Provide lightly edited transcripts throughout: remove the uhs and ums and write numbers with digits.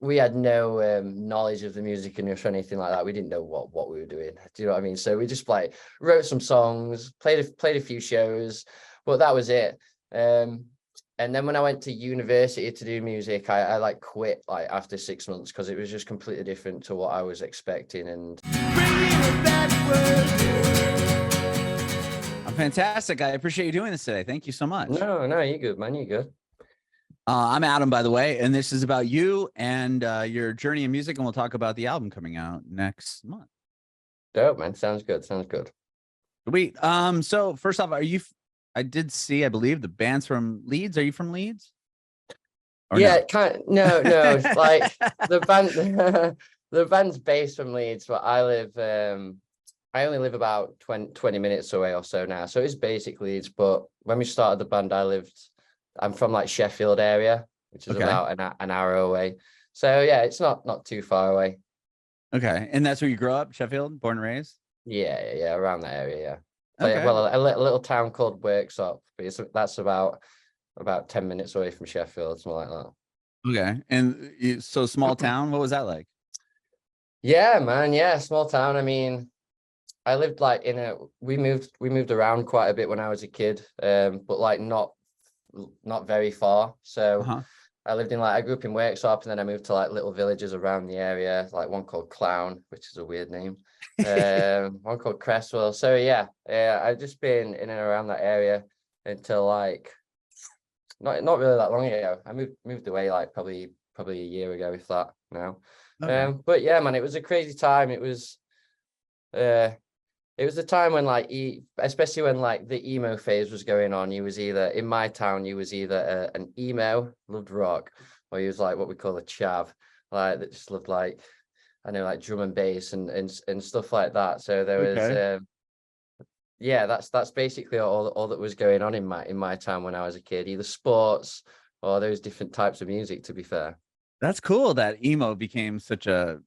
we had no knowledge of the music industry or anything like that. We didn't know what we were doing. Do you know what I mean? So we just like wrote some songs, played a few shows, but that was it. And then when I went to university to do music, I like quit like after 6 months because it was just completely different to what I was expecting. And I'm fantastic. I appreciate you doing this today. Thank you so much. No, you're good, man. You're good. I'm Adam, by the way, and this is about you and your journey in music, and we'll talk about the album coming out next month. Dope, man. Sounds good. Sweet. So first off, I did see, I believe, the band's from Leeds. Are you from Leeds? Or yeah, no? No. Like the band's based from Leeds, but I only live about 20 minutes away or so now. So it's basically Leeds. But when we started the band, I'm from like Sheffield area, which is about an hour away. So yeah, it's not too far away. Okay. And that's where you grew up, Sheffield, born and raised? Yeah, around that area, yeah. Okay. Well, a little town called Worksop, but that's about 10 minutes away from Sheffield, something like that. Okay. And so small town, what was that like? Yeah, man. Yeah, small town. I mean, I lived like we moved around quite a bit when I was a kid, but like not very far. So I grew up in Worksop, and then I moved to like little villages around the area, like one called Clown, which is a weird name. One called Cresswell. So yeah, I've just been in and around that area until like not really that long ago. I moved away like probably a year ago, if that now. Okay. But yeah, man, it was a crazy time. It was the time when like especially when like the emo phase was going on. In my town, you was either an emo, loved rock, or you was like what we call a chav, like that just loved like, I know, like drum and bass and stuff like that. So there was that's basically all that was going on in my town when I was a kid, either sports or those different types of music, to be fair. That's cool that emo became such a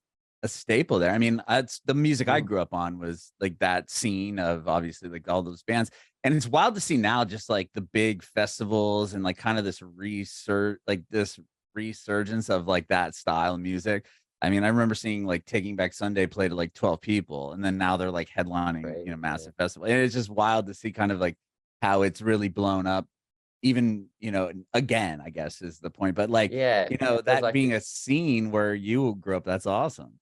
staple there. I mean, that's the music I grew up on, was like that scene of obviously like all those bands. And it's wild to see now just like the big festivals and like kind of this resurgence of like that style of music. I mean, I remember seeing like Taking Back Sunday play to like 12 people, and then now they're like headlining, massive festival. And it's just wild to see kind of like how it's really blown up. Even, again, I guess is the point. But like, that like being a scene where you grew up, that's awesome.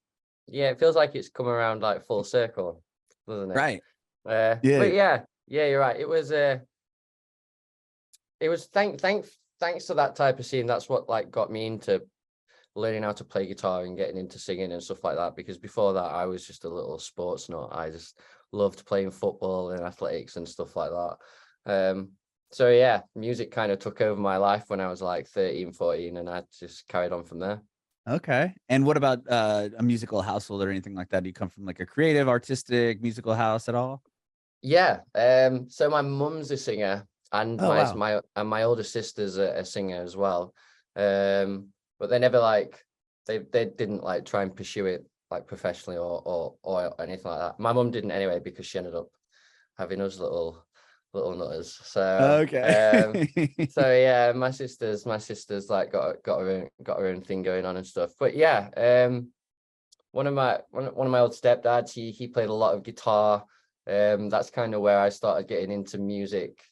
Yeah, it feels like it's come around like full circle, doesn't it? Right. But yeah, you're right. It was thanks to that type of scene. That's what like got me into learning how to play guitar and getting into singing and stuff like that. Because before that, I was just a little sports nut. I just loved playing football and athletics and stuff like that. So yeah, music kind of took over my life when I was like 13, 14, and I just carried on from there. Okay. And what about a musical household or anything like that? Do you come from like a creative, artistic, musical house at all? Yeah. So my mum's a singer, and my older sister's a singer as well. But they never like they didn't like try and pursue it like professionally or anything like that. My mum didn't anyway, because she ended up having us little nutters. So so yeah, my sister's like got her own thing going on and stuff. But yeah, one of my old stepdads, he played a lot of guitar. That's kind of where I started getting into music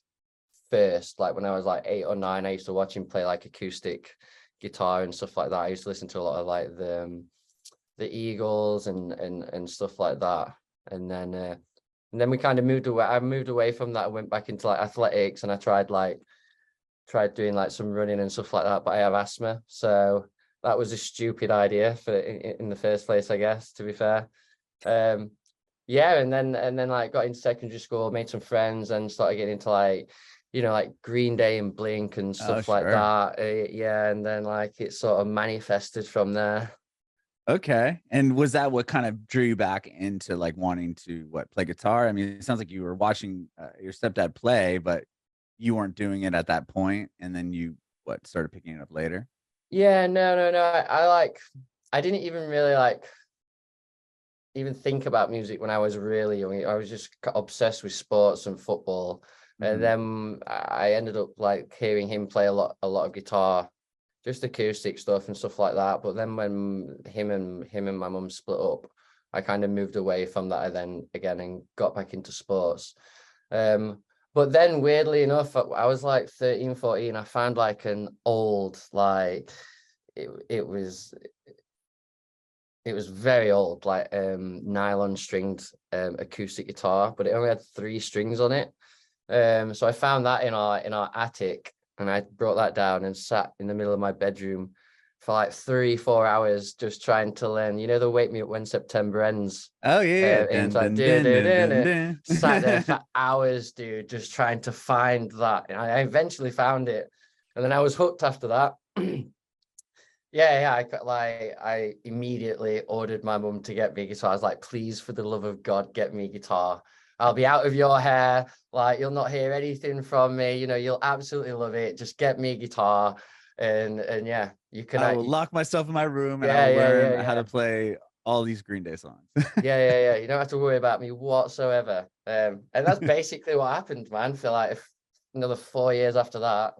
first. Like when I was like 8 or 9, I used to watch him play like acoustic guitar and stuff like that. I used to listen to a lot of like the Eagles and stuff like that. And then we kind of moved away. I moved away from that. I went back into like athletics, and I tried doing like some running and stuff like that. But I have asthma, so that was a stupid idea in the first place, I guess, to be fair. Yeah, and then like got into secondary school, made some friends, and started getting into like, like Green Day and Blink and stuff like that. Yeah, and then like it sort of manifested from there. Okay. And was that what kind of drew you back into like wanting to play guitar? I mean, it sounds like you were watching your stepdad play, but you weren't doing it at that point, and then you started picking it up later? Yeah, no. I didn't even really even think about music when I was really young. I was just obsessed with sports and football. And then I ended up like hearing him play a lot of guitar just acoustic stuff and stuff like that. But then when him and my mum split up, I kind of moved away from that and got back into sports. But then weirdly enough, I was like 13, 14. I found like an old, like it was very old, like nylon stringed acoustic guitar, but it only had 3 strings on it. So I found that in our attic, and I brought that down and sat in the middle of my bedroom for like 3-4 hours just trying to learn, the Wake Me Up When September Ends. Oh yeah. Sat there for hours, dude, just trying to find that. And I eventually found it. And then I was hooked after that. I immediately ordered my mum to get me a guitar. I was like, please, for the love of God, get me a guitar. I'll be out of your hair. Like, you'll not hear anything from me. You'll absolutely love it. Just get me a guitar. And yeah, you can. I will lock myself in my room and I will learn how to play all these Green Day songs. Yeah. You don't have to worry about me whatsoever. And that's basically what happened, man. For like another 4 years after that,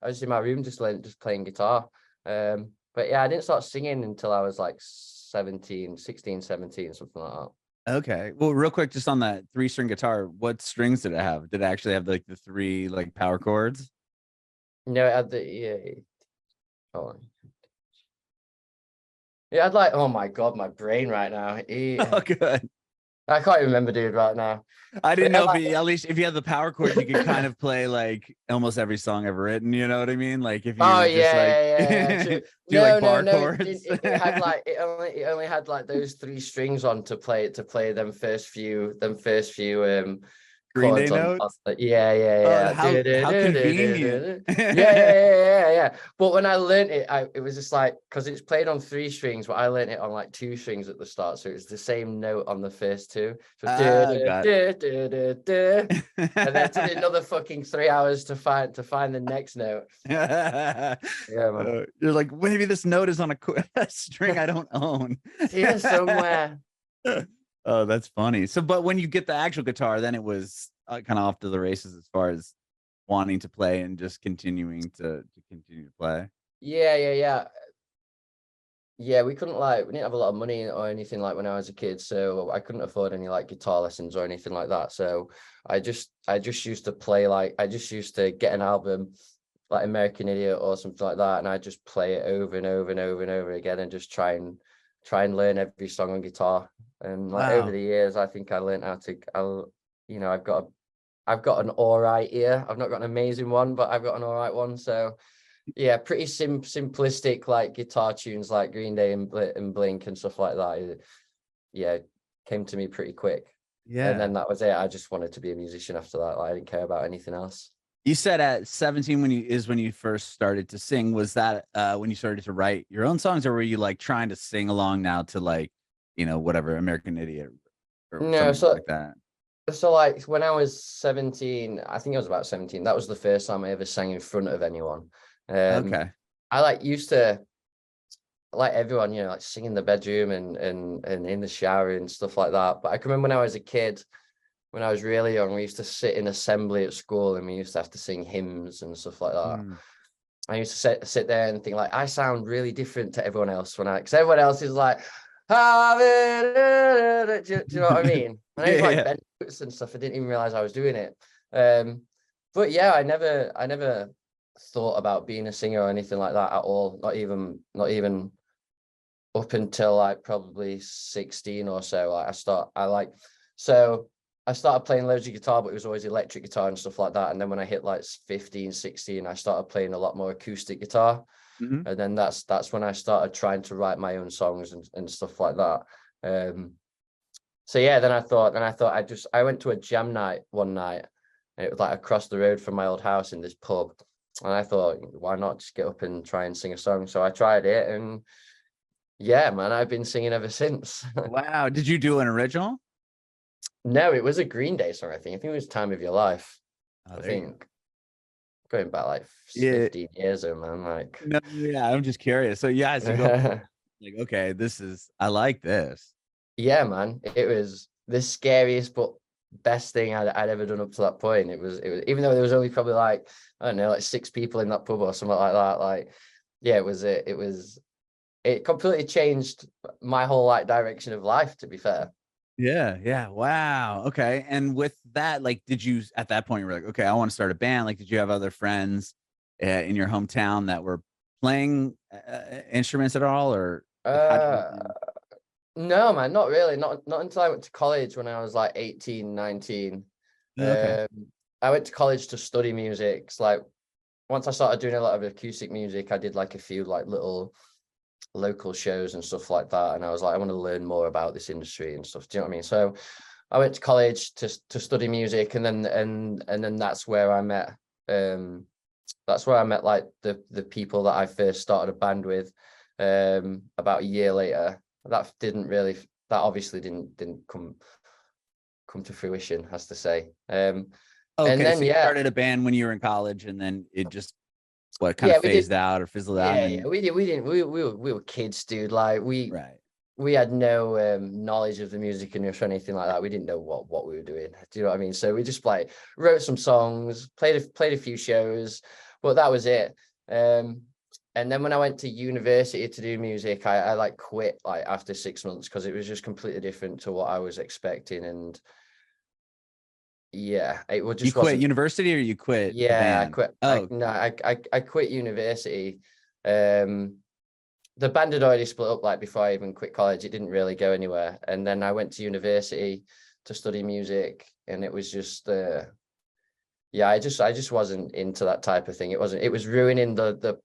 I was in my room just playing guitar. But yeah, I didn't start singing until I was like 16, 17, something like that. Okay. Well, real quick, just on that 3-string guitar, what strings did it have? Did it actually have like the 3 like power chords? No, it had the it had like, oh my God, my brain right now. Oh, good. I can't remember, dude, right now. I didn't know if at least if you had the power chords, you could kind of play like almost every song ever written. You know what I mean? Like if you do bar chords. It had like it only had like those 3 strings on to play them first few Green Day notes. Yeah. How convenient. Yeah. But when I learned it, it was just like, because it's played on 3 strings, but I learned it on like 2 strings at the start, so it's the same note on the first 2. So and then it took another fucking 3 hours to find the next note. Yeah, man. You're like, maybe this note is on a string I don't own. Yeah, somewhere. Oh, that's funny. So, but when you get the actual guitar, then it was kind of off to the races as far as wanting to play and just continuing to play. Yeah. We didn't have a lot of money or anything like when I was a kid, so I couldn't afford any like guitar lessons or anything like that. So I just used to play, like I just used to get an album like American Idiot or something like that, and I just play it over and over and over and over again and just try and learn every song on guitar. And like over the years, I think I learned how to. I've got an all right ear. I've not got an amazing one, but I've got an all right one. So yeah, pretty simplistic like guitar tunes like Green Day and Blink and stuff like that. Yeah, came to me pretty quick. Yeah, and then that was it. I just wanted to be a musician after that. Like, I didn't care about anything else. You said at 17 when you first started to sing. Was that when you started to write your own songs, or were you like trying to sing along now to like, whatever, American Idiot or something like that? So like when I was 17, I think I was about 17, that was the first time I ever sang in front of anyone. Okay. I used to, like everyone, like sing in the bedroom and in the shower and stuff like that. But I can remember when I was a kid, when I was really young, we used to sit in assembly at school and we used to have to sing hymns and stuff like that. I used to sit there and think like, I sound really different to everyone else because everyone else is like, do you know what I mean? And I was like bend notes and stuff. I didn't even realize I was doing it. But yeah, I never thought about being a singer or anything like that at all. Not even up until like probably 16 or so. I started playing loads of guitar, but it was always electric guitar and stuff like that. And then when I hit like 15, 16, I started playing a lot more acoustic guitar. And then that's when I started trying to write my own songs and stuff like that. So yeah, then I thought I went to a jam night one night, and it was like across the road from my old house in this pub. And I thought, why not just get up and try and sing a song? So I tried it, and yeah, man, I've been singing ever since. Wow. Did you do an original? No, it was a Green Day song, I think. It was Time of Your Life. I think. Going back like 15 years ago, man. Like, no, yeah, I'm just curious. So yeah, so like, okay, I like this. Yeah, man. It was the scariest but best thing I'd ever done up to that point. It was even though there was only probably like, I don't know, like 6 people in that pub or something like that. Like, it completely changed my whole like direction of life, to be fair. Yeah. Wow. Okay. And with that, like, did you at that point you were like, okay, I want to start a band? Like, did you have other friends in your hometown that were playing instruments at all, or how did you? No, man, not really. Not until I went to college when I was like 18, 19. Okay. I went to college to study music. So, like, once I started doing a lot of acoustic music, I did like a few like little local shows and stuff like that. And I was like, I want to learn more about this industry and stuff. Do you know what I mean? So I went to college to study music, and then that's where I met like the people that I first started a band with about a year later. That obviously didn't come to fruition, has to say. Okay, and then so you started a band when you were in college, and then it just kind of phased out or fizzled out. Yeah, we were kids, dude. Like right. We had no knowledge of the music industry or anything like that. We didn't know what we were doing. Do you know what I mean? So we just like wrote some songs, played a few shows, but that was it. And then when I went to university to do music, I like quit like after 6 months because it was just completely different to what I was expecting. And yeah, it would just you quit university, or you quit? Yeah, I quit. Oh, I quit university. The band had already split up like before I even quit college. It didn't really go anywhere. And then I went to university to study music, and it was just I just wasn't into that type of thing. It was ruining the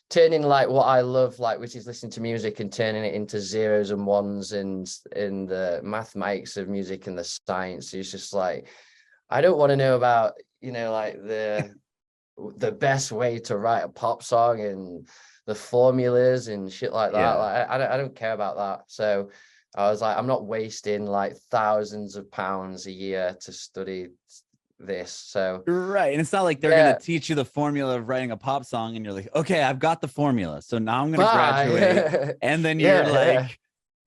turning like what I love, like, which is listening to music, and turning it into zeros and ones and in the mathematics of music and the science. It's just like, I don't want to know about, like the best way to write a pop song and the formulas and shit like that. Yeah. Like I don't care about that. So I was like, I'm not wasting like thousands of pounds a year to study this. So right. And it's not like they're gonna teach you the formula of writing a pop song and you're like, okay, I've got the formula, so now I'm gonna graduate. And then you're like,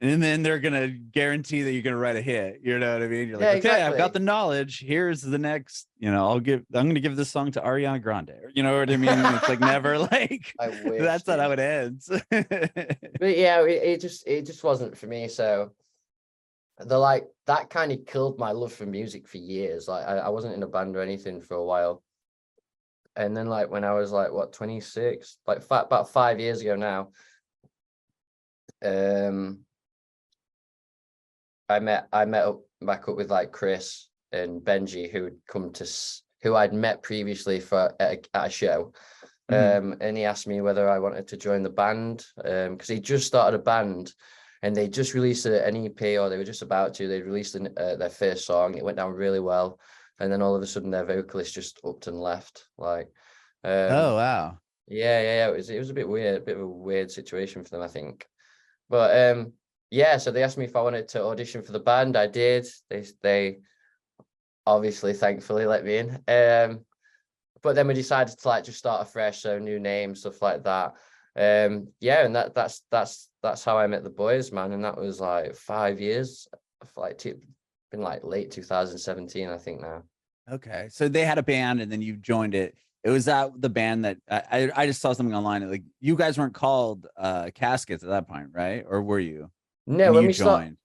and then they're gonna guarantee that you're gonna write a hit. You know what I mean? You're like, okay, exactly. I've got the knowledge. Here's the next, I'm gonna give this song to Ariana Grande. You know what I mean? It's like never like I wish, that's not how it ends. But yeah, it just wasn't for me. So that kind of killed my love for music for years. Like I wasn't in a band or anything for a while. And then like when I was like 26, like about 5 years ago now, I met back up with like Chris and Benji, who I'd met previously at a show. And he asked me whether I wanted to join the band, because he just started a band. And they just released an EP, or they were just about to. They released their first song. It went down really well, and then all of a sudden, their vocalist just upped and left. Like, oh wow, yeah. It was a bit weird, a bit of a weird situation for them, I think. But yeah. So they asked me if I wanted to audition for the band. I did. They obviously, thankfully, let me in. But then we decided to like just start afresh, so new name, stuff like that. Yeah, and that's how I met the boys, man. And that was like 5 years, like been like late 2017, I think now. Okay, so they had a band and then you joined it. It was that the band that I just saw something online, like you guys weren't called Caskets at that point, right? Or were you? No, when we joined.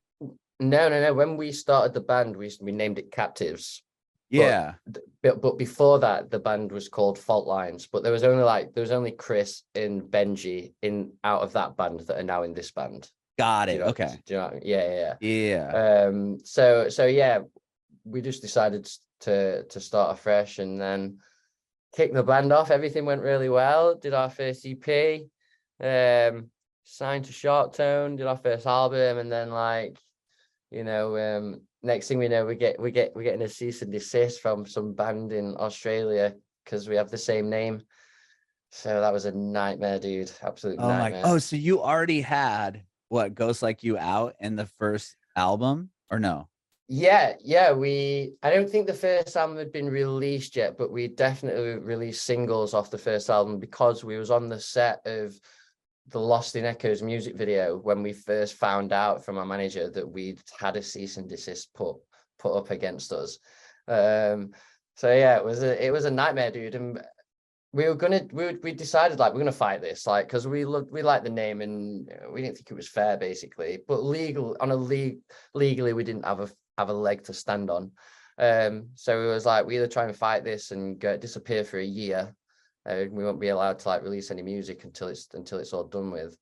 No. When we started the band, we named it Captives. Yeah. But before that, the band was called Fault Lines. But there was only Chris and Benji out of that band that are now in this band. Got it. Okay. Do you know what I mean? Yeah. So yeah, we just decided to start afresh and then kick the band off. Everything went really well. Did our first EP, signed to Short Tone, did our first album, and then next thing we know, we're getting a cease and desist from some band in Australia because we have the same name. So that was a nightmare, dude. Absolute nightmare. Oh, so you already had what Ghost Like You out in the first album, or no? Yeah. I don't think the first album had been released yet, but we definitely released singles off the first album because we was on the set of the Lost in Echoes music video when we first found out from our manager that we'd had a cease and desist put up against us. So yeah, it was a nightmare, dude. And we decided like we're gonna fight this, like, because we liked the name and we didn't think it was fair, basically. But legally we didn't have a leg to stand on. So it was like we either try and fight this and disappear for a year. We won't be allowed to like release any music until it's all done with,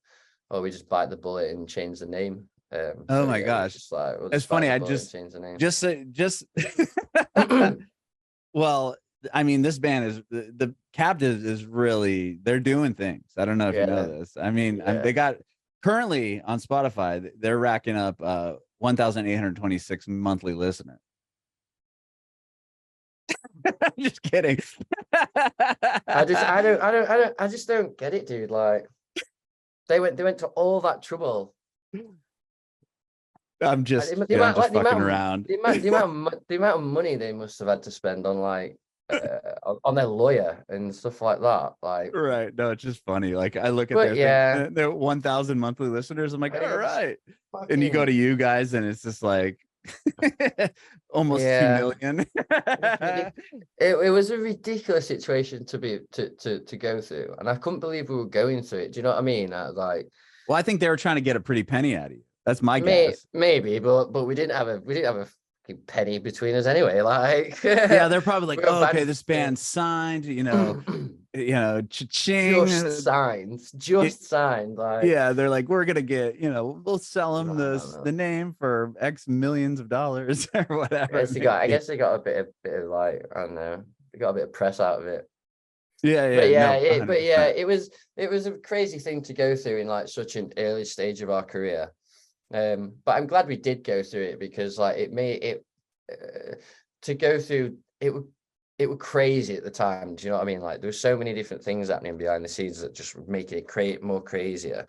or we just bite the bullet and change the name. Oh my gosh, it's funny. I just change the name. Just well, I mean, this band is the Captives is really, they're doing things. I don't know if you know this. I mean, they got currently on Spotify, they're racking up 1,826 monthly listeners. I'm just kidding. I just don't get it, dude. Like they went to all that trouble. I'm just fucking around. The amount of money they must have had to spend on like on their lawyer and stuff like that. Like, right? No, it's just funny. Like I look at their 1,000 monthly listeners. I'm like, all right. And you go to you guys, and it's just like almost 2 million. It was a ridiculous situation to go through, and I couldn't believe we were going through it. Do you know what I mean? I was like, well, I think they were trying to get a pretty penny out of you. That's my guess. Maybe, but we didn't have a penny between us anyway. Like, yeah, they're probably like, oh, okay, this band's signed, cha-ching. Just signed. Like, yeah, they're like, we're gonna get, we'll sell them the name for X millions of dollars or whatever. I guess they got a bit of like, I don't know, they got a bit of press out of it. It was a crazy thing to go through in like such an early stage of our career. But I'm glad we did go through it, because like it made it to go through it was crazy at the time. Do you know what I mean? Like there were so many different things happening behind the scenes that just make it create more crazier.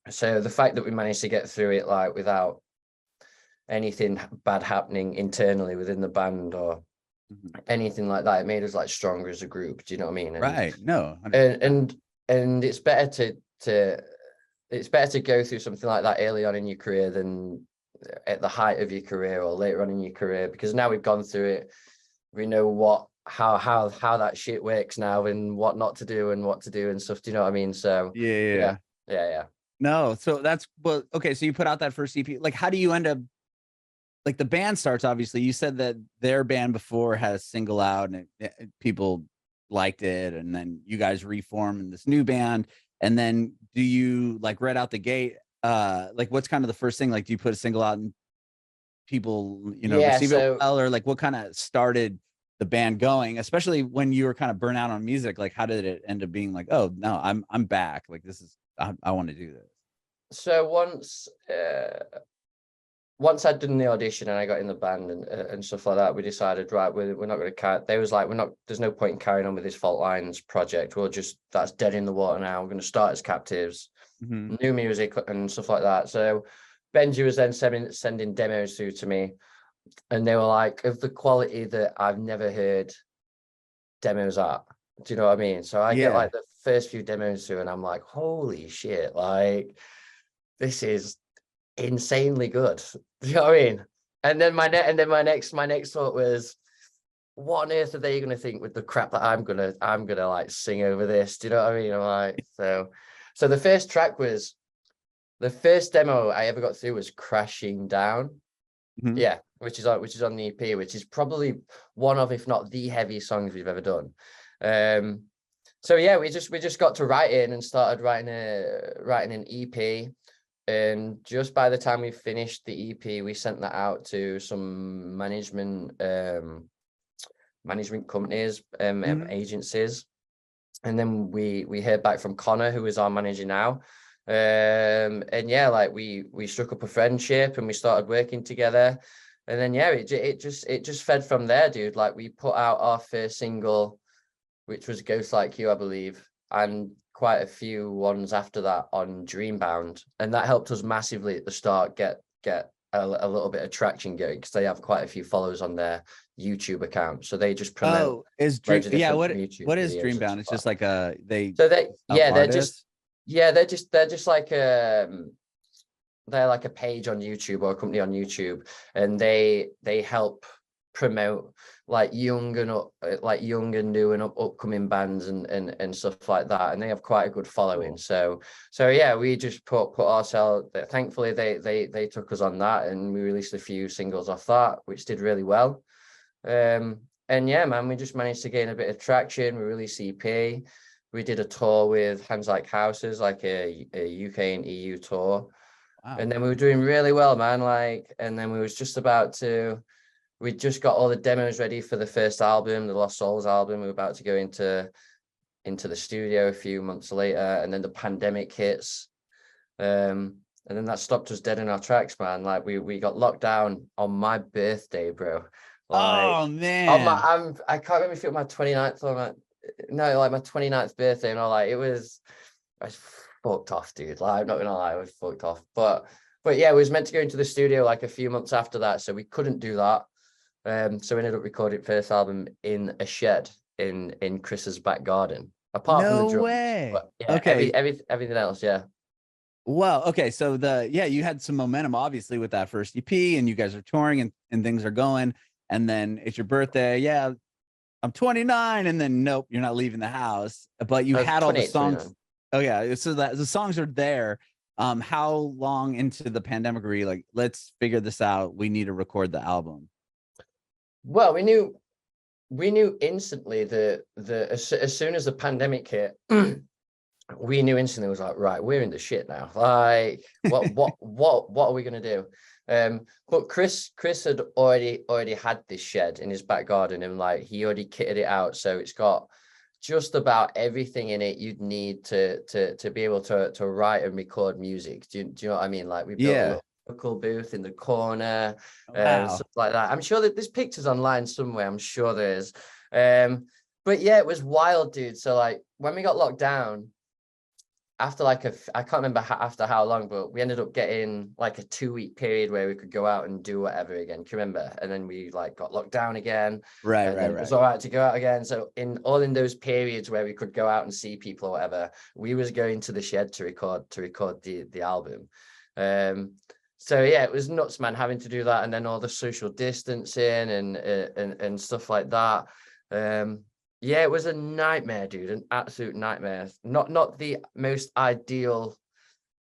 So the fact that we managed to get through it like without anything bad happening internally within the band or anything like that, it made us like stronger as a group. Do you know what I mean? Right. No. And it's better to go through something like that early on in your career than at the height of your career or later on in your career, because now we've gone through it, we know how that shit works now and what not to do and what to do and stuff. Do you know what I mean? So yeah. No, so that's okay. So you put out that first EP. Like, how do you end up? Like the band starts, obviously. You said that their band before had a single out and people liked it, and then you guys reform in this new band. And then do you like right out the gate? Like what's kind of the first thing? Like, do you put a single out and people, receive it well, or like what kind of started the band going, especially when you were kind of burnt out on music? Like, how did it end up being like, oh no, I'm back. Like this is, I want to do this. So once I'd done the audition and I got in the band and stuff like that, we decided, right, we're not going to carry. They was like, there's no point in carrying on with this Fault Lines project. That's dead in the water now. We're going to start as Captives, new music and stuff like that. So Benji was then sending demos through to me, and they were like of the quality that I've never heard demos at. Do you know what I mean? So I get like the first few demos through and I'm like, holy shit, like this is insanely good. Do you know what I mean? And then my next thought was, what on earth are they gonna think with the crap that I'm gonna like sing over this? Do you know what I mean? I'm like, so the first track was the first demo I ever got through was Crashing Down. Yeah, which is on the EP, which is probably one of, if not the heaviest songs we've ever done. So yeah, we just got to write in and started writing an EP. And just by the time we finished the EP, we sent that out to some management companies, agencies. And then we heard back from Connor, who is our manager now. And yeah, like we struck up a friendship and we started working together. And then yeah, it just fed from there, dude. Like we put out our first single, which was Ghost Like You, I believe, and quite a few ones after that on Dreambound, and that helped us massively at the start get a little bit of traction going, because they have quite a few followers on their YouTube account, so they just promote. What is Dreambound? It's just like they're like a page on YouTube or a company on YouTube, and they help promote like young and new and upcoming bands and stuff like that, and they have quite a good following. Cool. So yeah, we just put ourselves, thankfully they took us on that, and we released a few singles off that, which did really well. And yeah, man, we just managed to gain a bit of traction. We released EP. We did a tour with Hands Like Houses, like a UK and EU tour. Wow. And then we were doing really well, man. Like, and then we just got all the demos ready for the first album, the Lost Souls album. We were about to go into the studio a few months later, and then the pandemic hits. And then that stopped us dead in our tracks, man. Like we got locked down on my birthday, bro. Like, oh man. I can't remember if it was my 29th or my 29th birthday, and all, like I was fucked off, dude. Like, I'm not gonna lie, I was fucked off. But yeah, we was meant to go into the studio like a few months after that, so we couldn't do that. So we ended up recording first album in a shed in Chris's back garden. Apart from the drums. Way. But yeah, okay. Everything else, yeah. Well, okay. So you had some momentum obviously with that first EP, and you guys are touring and things are going, and then it's your birthday. Yeah, I'm 29, and then nope, you're not leaving the house. But you had all the songs. 29. Oh yeah, so that the songs are there. How long into the pandemic were you like, let's figure this out, we need to record the album? Well, we knew instantly that as soon as the pandemic hit, we knew instantly. It was like, right, we're in the shit now. Like, what are we gonna do? But Chris had already had this shed in his back garden, and like he already kitted it out, so it's got just about everything in it you'd need to be able to write and record music. Do you know what I mean? Like, we built a little vocal booth in the corner, stuff like that. I'm sure that there's pictures online somewhere. I'm sure there's. But yeah, it was wild, dude. So like when we got locked down, after like I can't remember after how long, but we ended up getting like a 2-week period where we could go out and do whatever again. Can you remember? And then we like got locked down again. Right. It was all right to go out again. So in those periods where we could go out and see people or whatever, we was going to the shed to record the album. So yeah, it was nuts, man, having to do that, and then all the social distancing and stuff like that. Yeah, it was a nightmare, dude, an absolute nightmare. Not the most ideal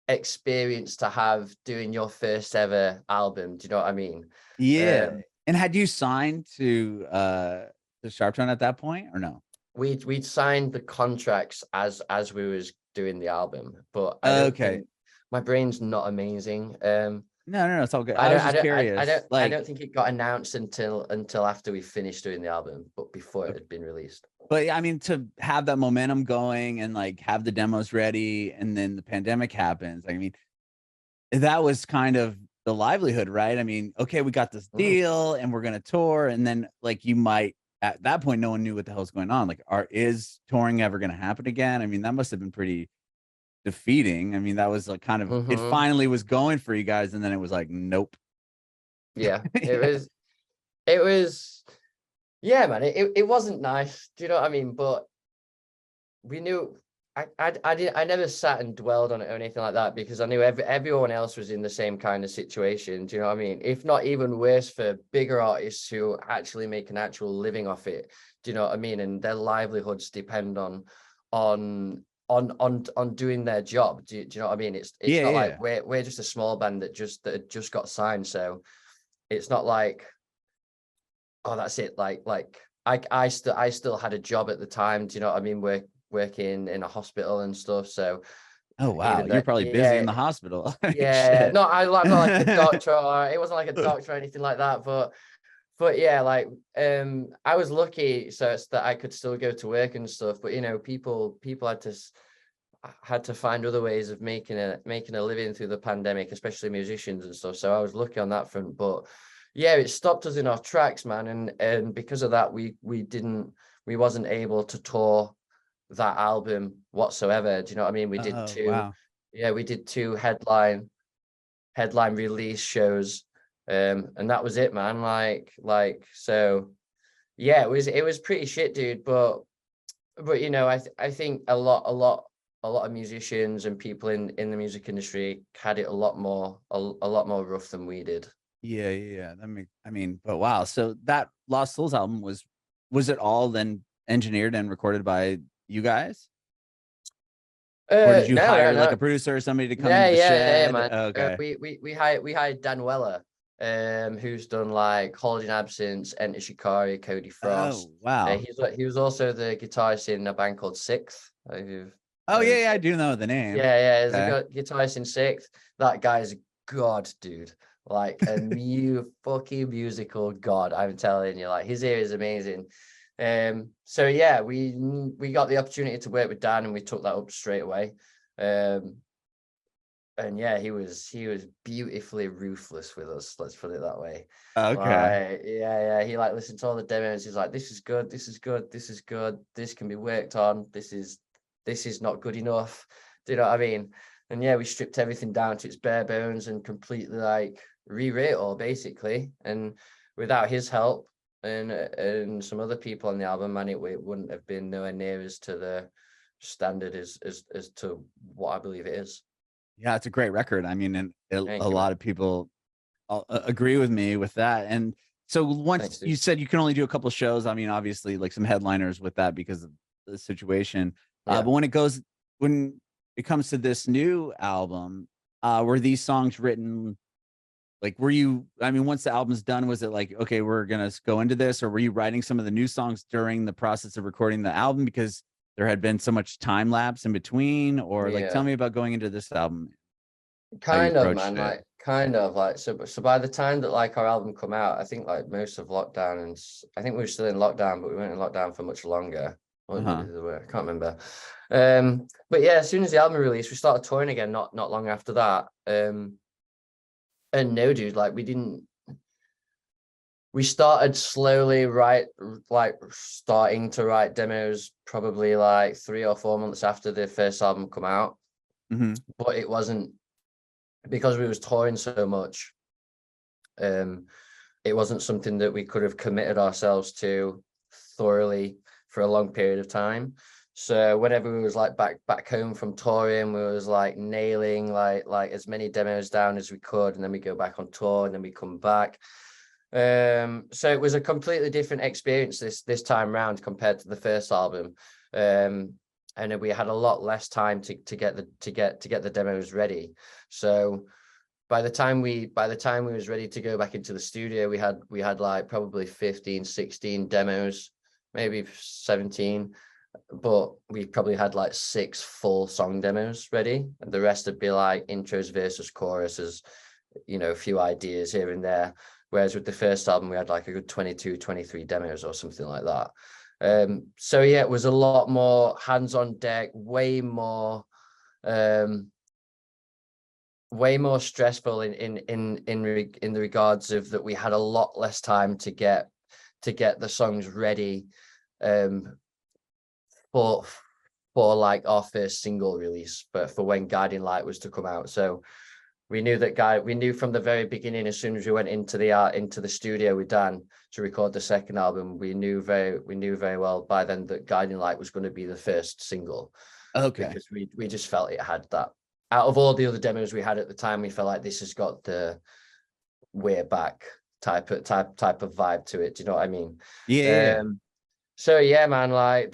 experience to have doing your first ever album. Do you know what I mean? Yeah. And had you signed to Sharptone at that point, or no? We'd signed the contracts as we was doing the album, but my brain's not amazing. No, it's all good. I was just curious. I don't think it got announced until after we finished doing the album, but before it had been released. But I mean, to have that momentum going and like have the demos ready, and then the pandemic happens. I mean, that was kind of the livelihood, right? I mean, okay, we got this deal and we're gonna tour, and then like you might at that point, no one knew what the hell's going on. Like, is touring ever gonna happen again? I mean, that must have been pretty defeating. I mean, that was like kind of it finally was going for you guys, and then it was like, nope. Yeah, it was yeah, man, it wasn't nice. Do you know what I mean? But we knew I never sat and dwelled on it or anything like that, because I knew everyone else was in the same kind of situation. Do you know what I mean? If not even worse for bigger artists who actually make an actual living off it. Do you know what I mean? And their livelihoods depend on doing their job. Do you know what I mean? It's not like we're just a small band that just got signed, so it's not like, oh, that's it. Like I still had a job at the time. Do you know what I mean? Working in a hospital and stuff. So oh wow, you're probably busy in the hospital. Yeah, no, I'm not like a doctor, or it wasn't like a doctor or anything like that, but yeah, like I was lucky so it's that I could still go to work and stuff. But you know, people had to find other ways of making a living through the pandemic, especially musicians and stuff. So I was lucky on that front. But yeah, it stopped us in our tracks, man, and because of that, we wasn't able to tour that album whatsoever. Do you know what I mean? We did we did two headline release shows, and that was it, man. Like so yeah, it was pretty shit, dude. But you know, I think a lot of musicians and people in the music industry had it a lot more rough than we did. Yeah. That makes, I mean, but wow. So that Lost Souls album, was it all then engineered and recorded by you guys? Or did you hire like a producer or somebody to come into the shed? Man. Okay. We hired Dan Weller, who's done like Holding Absence, Enter Shikari, Cody Frost. Oh wow. He was also the guitarist in a band called Sixth. Oh yeah, I do know the name. Yeah, he's a guitarist in Sixth. That guy's god, dude. Like a new fucking musical god. I'm telling you, like his ear is amazing. So yeah, we got the opportunity to work with Dan, and we took that up straight away. And yeah, he was beautifully ruthless with us. Let's put it that way. Okay. Yeah. He like listened to all the demos. He's like, this is good. This is good. This is good. This can be worked on. This is not good enough. Do you know what I mean? And yeah, we stripped everything down to its bare bones and completely like rewrite it all basically. And without his help and some other people on the album, man, it wouldn't have been nowhere near as to the standard as to what I believe it is. Yeah, it's a great record. I mean, and a lot of people agree with me with that. And so once you said you can only do a couple of shows, I mean, obviously like some headliners with that because of the situation. But when it comes to this new album, were these songs written? Like, once the album's done, was it like, okay, we're going to go into this, or were you writing some of the new songs during the process of recording the album because there had been so much time lapse in between? Or like, tell me about going into this album. Kind of, man, so by the time that like our album come out, I think like most of lockdown, and I think we were still in lockdown, but we weren't in lockdown for much longer. I can't remember. But yeah, as soon as the album released, we started touring again, not long after that. And no, dude, like we started slowly starting to write demos probably like 3 or 4 months after the first album come out. But it wasn't, because we was touring so much, it wasn't something that we could have committed ourselves to thoroughly for a long period of time. So whenever we was like back home from touring, we was like nailing like as many demos down as we could, and then we go back on tour, and then we come back. So it was a completely different experience this time round compared to the first album. And we had a lot less time to get the demos ready. So by the time we was ready to go back into the studio, we had like probably 15, 16 demos, maybe 17. But we probably had like 6 full song demos ready, and the rest would be like intros, verses, choruses, a few ideas here and there. Whereas with the first album, we had like a good 22, 23 demos or something like that. So yeah, it was a lot more hands on deck, way more stressful in the regards of that we had a lot less time to get the songs ready. For like our first single release, but for when Guiding Light was to come out. So we knew from the very beginning, as soon as we went into the studio with Dan to record the second album, we knew very well by then that Guiding Light was going to be the first single. Okay. Because we just felt it had that. Out of all the other demos we had at the time, we felt like this has got the we're back type of vibe to it. Do you know what I mean? Yeah. So yeah, man, like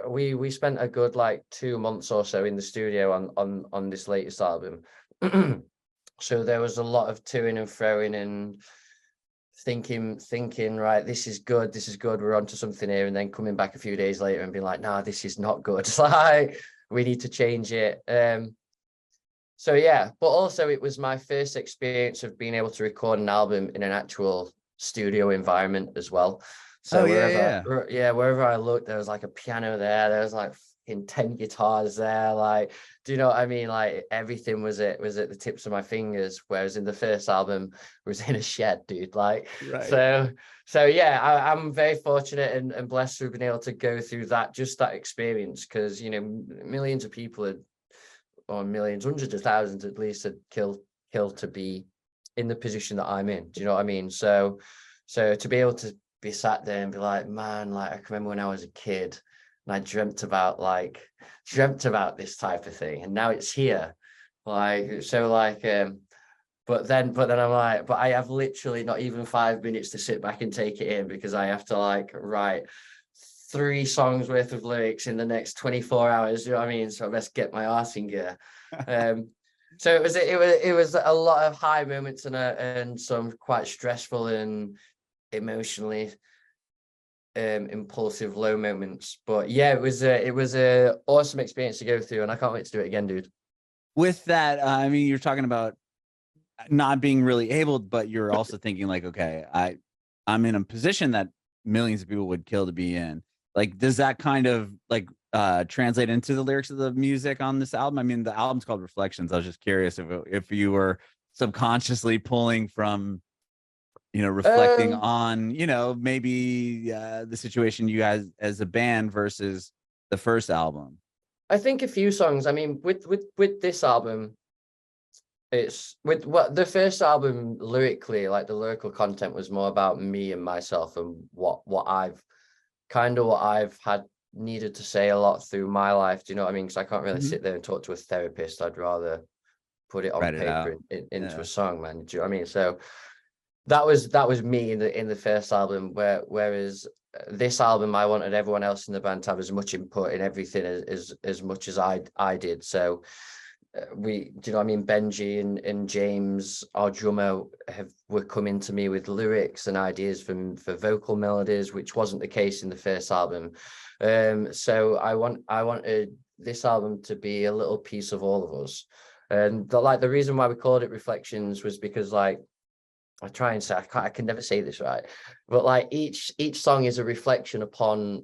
we spent a good like 2 months or so in the studio on this latest album. So there was a lot of toing and throwing and thinking, right, this is good, we're onto something here, and then coming back a few days later and being like, nah, this is not good. It's like we need to change it. So yeah, but also it was my first experience of being able to record an album in an actual studio environment as well. So wherever I looked, there was like a piano there was like 10 guitars there, like, do you know what I mean? Like everything was at the tips of my fingers, whereas in the first album was in a shed, dude. Like, right. So yeah, I'm very fortunate and blessed to have been able to go through that experience, because millions of people or millions, hundreds of thousands at least, had killed to be in the position that I'm in. Do you know what I mean? So to be able to be sat there and be like, man, like I can remember when I was a kid and I dreamt about this type of thing, and now it's here. But But then I'm like, but I have literally not even 5 minutes to sit back and take it in, because I have to like write 3 songs worth of lyrics in the next 24 hours. You know what I mean? So I best get my arse in gear. So it was a lot of high moments and some quite stressful and emotionally impulsive low moments. But yeah, it was a awesome experience to go through, and I can't wait to do it again, dude. With that, I mean, you're talking about not being really able, but you're also thinking like, okay, I'm in a position that millions of people would kill to be in. Like, does that kind of like translate into the lyrics of the music on this album? I mean, the album's called Reflections. I was just curious if you were subconsciously pulling from, reflecting on, maybe the situation you guys as a band versus the first album. I think a few songs. I mean, with this album, it's with what the first album lyrically, like the lyrical content was more about me and myself and what I've had needed to say a lot through my life. Do you know what I mean? Because I can't really sit there and talk to a therapist. I'd rather put it on paper into a song, man. Do you know what I mean? So that was me in the first album, whereas this album, I wanted everyone else in the band to have as much input in everything as much as I did. So do you know what I mean? Benji and James, our drummer, were coming to me with lyrics and ideas for vocal melodies, which wasn't the case in the first album. So I wanted this album to be a little piece of all of us. And the reason why we called it Reflections was because, like, I try and say, I can never say this right, but like each song is a reflection upon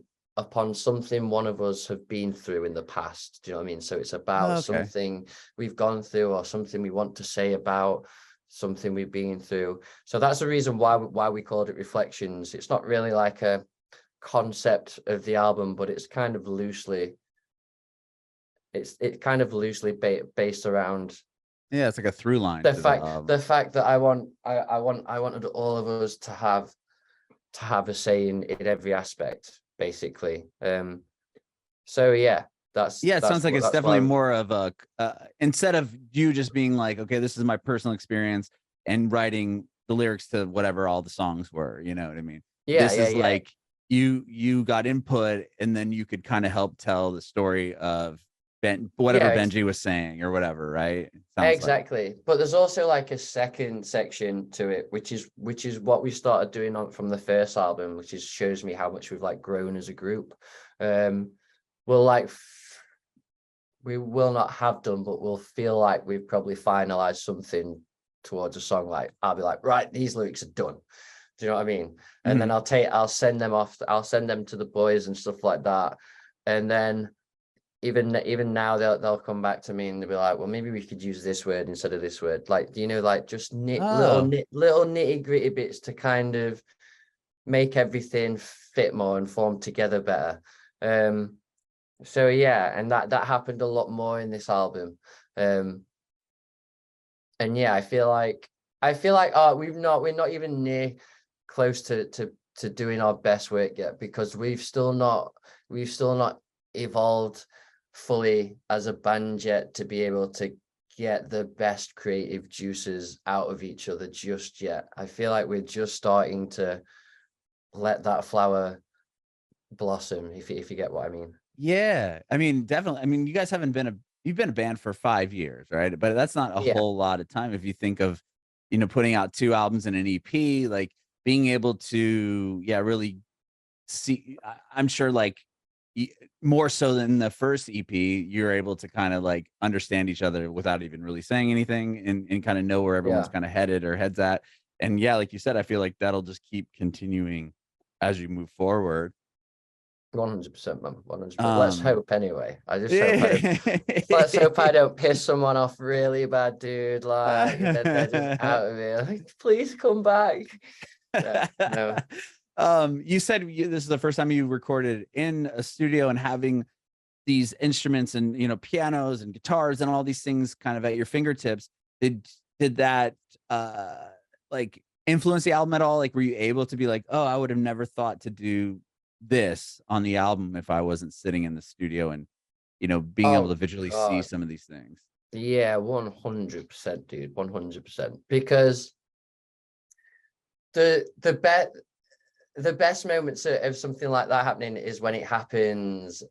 something one of us have been through in the past. Do you know what I mean? So it's about something we've gone through, or something we want to say about something we've been through. So that's the reason why we called it Reflections. It's not really like a concept of the album, but it's kind of loosely based around. Yeah, it's like a through line. The fact that I wanted all of us to have a say in every aspect, basically. So yeah, it sounds like it's definitely more of a instead of you just being like, okay, this is my personal experience and writing the lyrics to whatever all the songs were. You know what I mean? Yeah, this is like you got input, and then you could kind of help tell the story of Benji was saying or whatever, right? Exactly. But there's also like a second section to it, which is what we started doing from the first album, which shows me how much we've like grown as a group. We will not have done, but we'll feel like we've probably finalized something towards a song. Like, I'll be like, right, these lyrics are done. Do you know what I mean? And then I'll send them off. I'll send them to the boys and stuff like that. And then even now they'll come back to me and they'll be like, well, maybe we could use this word instead of this word. Like, like just little nitty gritty bits to kind of make everything fit more and form together better. So yeah, and that happened a lot more in this album. And yeah, I feel like we're not even near close to doing our best work yet, because we've still not evolved fully as a band yet to be able to get the best creative juices out of each other just yet. I feel like we're just starting to let that flower blossom, if you get what I mean. Yeah, I mean, definitely. I mean, you guys you've been a band for 5 years, right? But that's not a whole lot of time if you think of, putting out 2 albums and an EP, like being able to, really see, I'm sure like more so than the first EP, you're able to kind of like understand each other without even really saying anything, and kind of know where everyone's kind of headed or heads at. And yeah, like you said, I feel like that'll just keep continuing as you move forward. 100%, man. 100%. Let's hope anyway. Let's hope I don't piss someone off really bad, dude. Like, and then they're just out of here. Like, please come back. No. You said this is the first time you recorded in a studio, and having these instruments and pianos and guitars and all these things kind of at your fingertips. Did that like influence the album at all? Like, were you able to be like, oh, I would have never thought to do this on the album if I wasn't sitting in the studio and being able to visually see some of these things? Yeah, 100%, dude, 100%. Because the best moments of something like that happening is when it happens.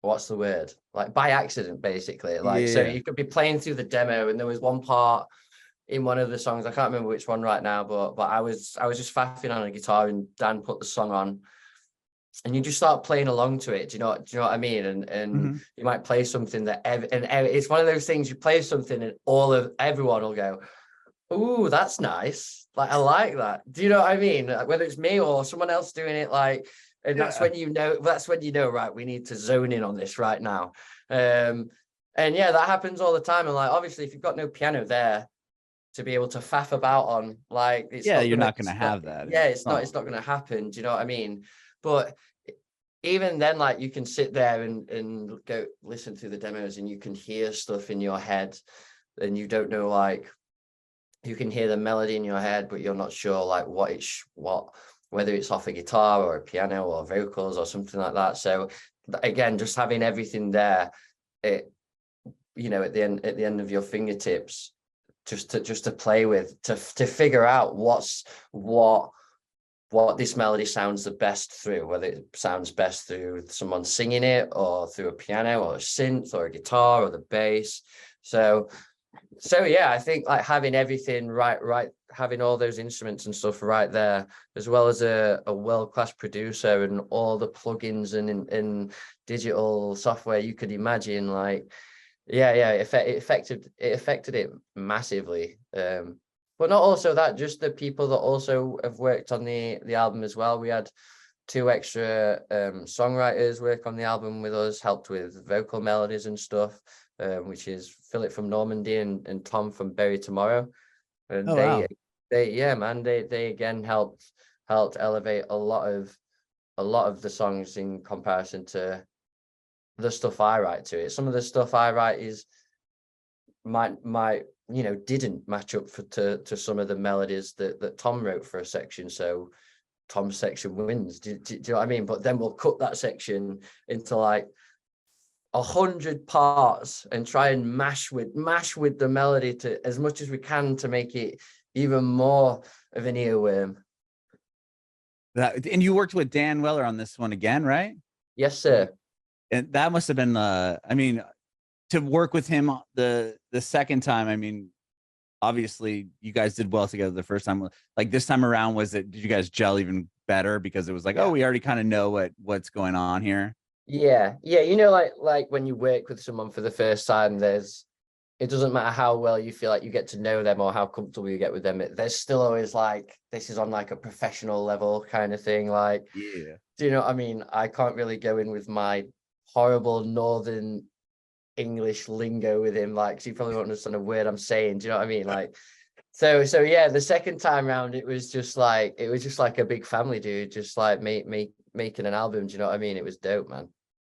What's the word? Like by accident, basically. Like, so you could be playing through the demo, and there was one part in one of the songs, I can't remember which one right now, but I was just faffing on a guitar, and Dan put the song on, and you just start playing along to it. Do you know what I mean? And you might play something that it's one of those things, you play something and everyone will go, "Ooh, that's nice. Like, I like that." Do you know what I mean? Like, whether it's me or someone else doing it, like, and that's when you know, right, we need to zone in on this right now. And yeah, that happens all the time. And like, obviously, if you've got no piano there to be able to faff about on, like, you're not going to have that. Yeah, it's not going to happen. Do you know what I mean? But even then, like, you can sit there and go listen to the demos, and you can hear stuff in your head, and you don't know, like, you can hear the melody in your head, but you're not sure, like, whether it's off a guitar or a piano or vocals or something like that. So again, just having everything there, at the end of your fingertips, just to play with, to figure out what this melody sounds the best through, whether it sounds best through someone singing it, or through a piano or a synth or a guitar or the bass. So yeah, I think, like, having everything right, having all those instruments and stuff right there, as well as a world-class producer and all the plugins and digital software you could imagine, like, it affected it massively. But not also that, just the people that also have worked on the album as well. We had 2 extra songwriters work on the album with us, helped with vocal melodies and stuff, which is Philip from Normandy and Tom from Bury Tomorrow. And they again helped elevate a lot of the songs in comparison to the stuff I write to it. Some of the stuff I write might didn't match up to some of the melodies that Tom wrote for a section. So Tom's section wins. Do you know what I mean? But then we'll cut that section into like 100 parts and try and mash with the melody to as much as we can to make it even more of an earworm. And you worked with Dan Weller on this one again, right? Yes, sir. And that must have been to work with him the second time. I mean, obviously you guys did well together the first time. Like, this time around, did you guys gel even better because it was like, oh, we already kind of know what's going on here? Yeah, like when you work with someone for the first time, it doesn't matter how well you feel like you get to know them or how comfortable you get with them, there's still always like, this is on like a professional level kind of thing. Like, do you know what I mean? I can't really go in with my horrible northern English lingo with him, like, so you probably won't understand a word I'm saying. Do you know what I mean? Like, so yeah, the second time round, it was just like a big family, dude, just like making an album. Do you know what I mean? It was dope, man.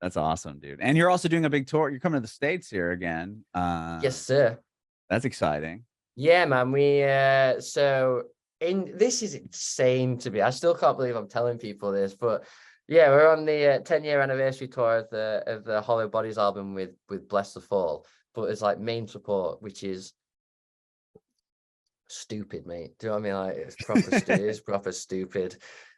That's awesome, dude. And you're also doing a big tour. You're coming to the States here again. Yes, sir. That's exciting. Yeah, man. This is insane to me. I still can't believe I'm telling people this, but yeah, we're on the 10-year anniversary tour of the Hollow Bodies album with Bless the Fall, but it's like main support, which is stupid, mate. Do you know what I mean? Like, it's proper it's proper stupid.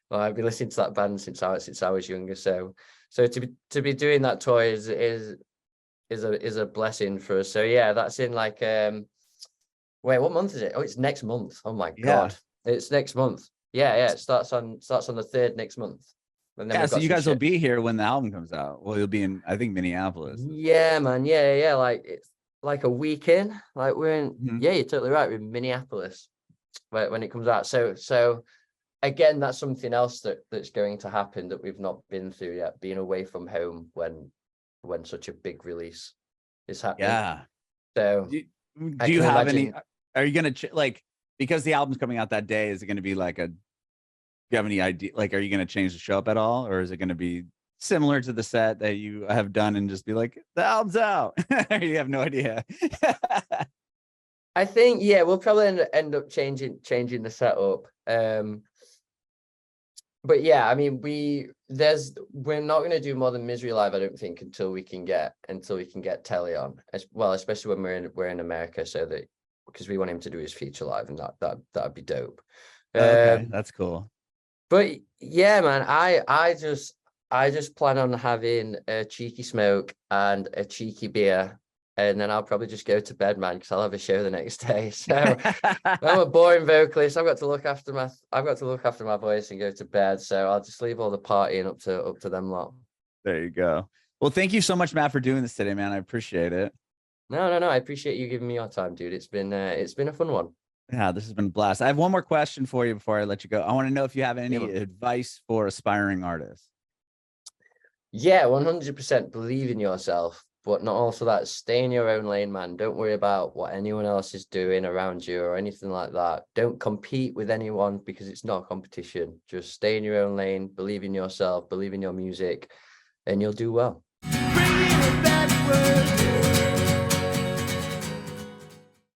Well, I've been listening to that band since I was younger, so to be doing that tour is a blessing for us. So yeah, that's in like wait, what month is it? Oh, it's next month. Oh my god, it's next month. Yeah, it starts on the 3rd next month. And then so you guys will be here when the album comes out. Well, you'll be in, I think, Minneapolis. Yeah, man. Yeah. Like, it's like a weekend. Like, we're in. Yeah, you're totally right. We're in Minneapolis when it comes out. So again, that's something else that's going to happen that we've not been through yet. Being away from home when such a big release is happening. Yeah. So do you have any? Are you gonna like, because the album's coming out that day? Is it going to be like a? Do you have any idea? Like, are you going to change the show up at all, or is it going to be similar to the set that you have done and just be like, the album's out? You have no idea. I think, yeah, we'll probably end up changing the setup. But yeah, I mean, we're not going to do more than Misery live, I don't think, until we can get Telly on, as well, especially when we're in America, so that, because we want him to do his feature live, and that'd be dope. Okay, that's cool. But yeah, man, I just plan on having a cheeky smoke and a cheeky beer, and then I'll probably just go to bed, man, because I'll have a show the next day. So I'm a boring vocalist. I've got to look after my voice and go to bed. So I'll just leave all the partying up to them lot. There you go. Well, thank you so much, Matt, for doing this today, man. I appreciate it. No. I appreciate you giving me your time, dude. It's been a fun one. Yeah, this has been a blast. I have one more question for you before I let you go. I want to know if you have any advice for aspiring artists. Yeah, 100% believe in yourself, but not also that. Stay in your own lane, man. Don't worry about what anyone else is doing around you or anything like that. Don't compete with anyone, because it's not a competition. Just stay in your own lane, believe in yourself, believe in your music, and you'll do well.